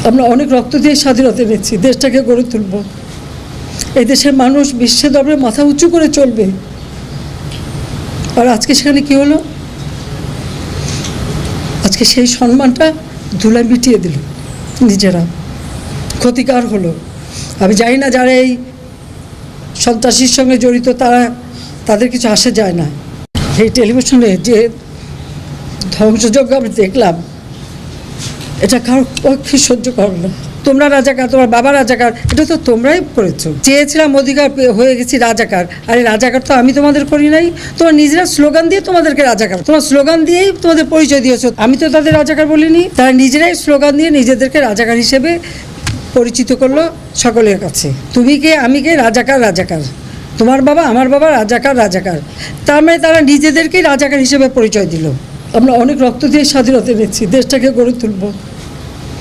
আমরা অনেক রক্ত দিয়ে স্বাধীনতা এনেছি, দেশটাকে গড়ে তুলব। এই দেশের মানুষ বিশ্বের দরবারে মাথা উঁচু করে চলবে। আর আজকে সেখানে কি হলো? আজকে সেই সম্মানটা ধুলায় মিটিয়ে দিল, নিজেরা ক্ষতিকার হলো। আমি জানি না যারা এই সন্ত্রাসীর সঙ্গে জড়িত তাদের কিছু আসে যায় না। এই টেলিভিশনে যে ধ্বংসযজ্ঞ আমি দেখলাম, এটা কারোর পক্ষে সহ্য করো না। তোমরা রাজাকার, তোমার বাবা রাজাকার, এটা তো তোমরাই করেছো। চেয়েছিলাম অধিকার হয়ে গেছি রাজাকার। আরে রাজাকার তো আমি তোমাদের করি নাই, তোমার নিজেরা স্লোগান দিয়ে তোমাদেরকে রাজাকার, তোমার স্লোগান দিয়েই তোমাদের পরিচয় দিয়েছো। আমি তো তাদের রাজাকার বলিনি, তারা নিজেরাই স্লোগান দিয়ে নিজেদেরকে রাজাকার হিসেবে পরিচিত করলো সকলের কাছে। তুমি কে, আমি কে, রাজাকার রাজাকার, তোমার বাবা আমার বাবা রাজাকার রাজাকার। তার মানে তারা নিজেদেরকেই রাজাকার হিসেবে পরিচয় দিল। আমরা অনেক রক্ত দিয়ে স্বাধীনতা এনেছি, দেশটাকে গড়ে তুলব।